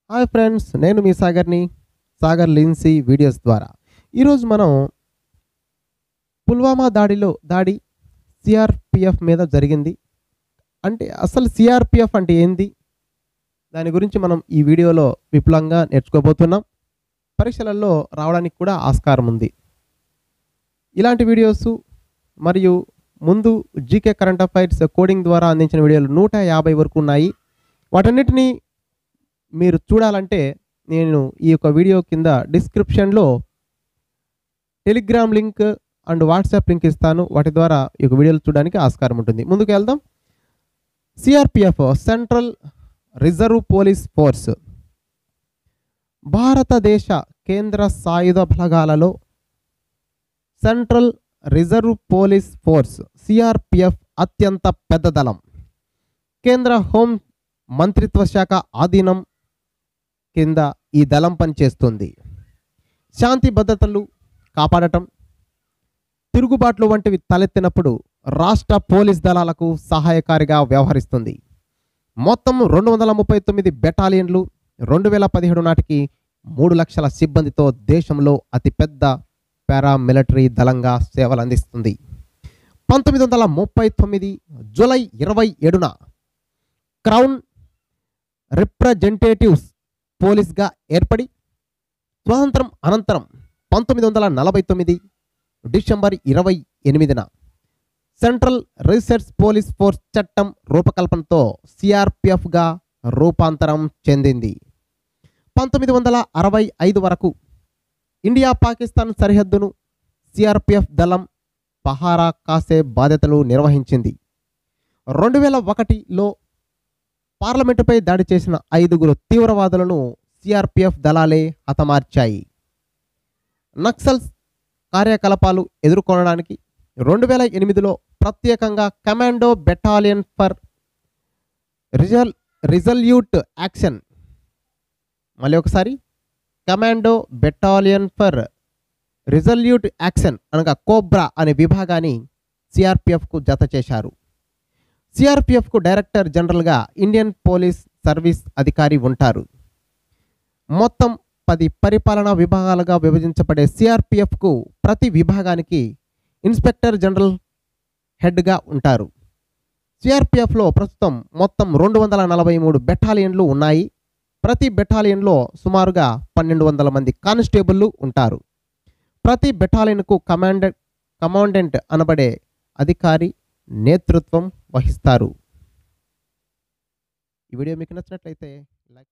Hi friends, నేను మీ సాగర్ని. Sagar Lindsey videos ద్వారా ఈరోజు మనం పుల్వామా దాడి సిఆర్పిఎఫ్ మీద జరిగింది. అంటే అసలు సిఆర్పిఎఫ్ అంటే ఏంది, దాని గురించి మనం ఈ వీడియోలో విపులంగా నేర్చుకోబోతున్నాం. పరీక్షలలో రావడానికి కూడా ఆస్కారం ఉంది. ఇలాంటి వీడియోస్ మరియు ముందు జీకే కరెంట్ అఫైర్స్ కోడింగ్ ద్వారా అందించిన వీడియోలు 150 వరకు ఉన్నాయి. వాటన్నిటినీ మీరు చూడాలంటే నేను ఈ యొక్క వీడియో కింద డిస్క్రిప్షన్లో Telegram link and WhatsApp link ఇస్తాను. వాటి ద్వారా ఈ యొక్క వీడియోలు చూడడానికి ఆస్కారం ఉంటుంది. ముందుకు వెళ్దాం. CRPF central reserve police force భారతదేశ కేంద్ర సాయుధ బలగాలలో central reserve police force CRPF అత్యంత పెద్ద దళం. కేంద్ర హోం మంత్రిత్వ శాఖ ఆధీనం కింద ఈ దళం పనిచేస్తుంది. శాంతి భద్రతలు కాపాడటం, తిరుగుబాట్లు వంటివి తలెత్తినప్పుడు రాష్ట్ర పోలీస్ దళాలకు సహాయకారిగా వ్యవహరిస్తుంది. మొత్తం 239 బెటాలియన్లు 2017 నాటికి 3 లక్షల సిబ్బందితో దేశంలో అతిపెద్ద పారామిలిటరీ దళంగా సేవలందిస్తుంది. 1939 జూలై 27న క్రౌన్ రిప్రజెంటేటివ్స్ పోలీస్గా ఏర్పడి స్వాతంత్రం అనంతరం 1949 డిసెంబర్ 28న సెంట్రల్ రిసర్చ్ పోలీస్ ఫోర్స్ చట్టం రూపకల్పనతో సిఆర్పిఎఫ్గా రూపాంతరం చెందింది. 1965 వరకు ఇండియా పాకిస్తాన్ సరిహద్దును సిఆర్పిఎఫ్ దళం పహారా కాసే బాధ్యతలు నిర్వహించింది. 2001లో పార్లమెంటుపై దాడి చేసిన 5 తీవ్రవాదులను సిఆర్పిఎఫ్ దళాలే హతమార్చాయి. నక్సల్స్ కార్యకలాపాలు ఎదుర్కొనడానికి 2008లో ప్రత్యేకంగా commando battalion for resolute action, మళ్ళీ ఒకసారి commando battalion for resolute action అనగా కోబ్రా అనే విభాగాన్ని సిఆర్పిఎఫ్కు జత చేశారు. సిఆర్పిఎఫ్కు డైరెక్టర్ జనరల్గా ఇండియన్ పోలీస్ సర్వీస్ అధికారి ఉంటారు. మొత్తం 10 పరిపాలనా విభాగాలుగా విభజించబడే సిఆర్పిఎఫ్కు ప్రతి విభాగానికి ఇన్స్పెక్టర్ జనరల్ హెడ్గా ఉంటారు. సిఆర్పిఎఫ్లో ప్రస్తుతం మొత్తం 243 బెటాలియన్లు ఉన్నాయి. ప్రతి బెటాలియన్లో సుమారుగా 1200 మంది కానిస్టేబుళ్లు ఉంటారు. ప్రతి బెటాలియన్కు కమాండెంట్ అనబడే అధికారి నేతృత్వం వహిస్తారు. ఈ వీడియో మీకు నచ్చినట్లయితే లైక్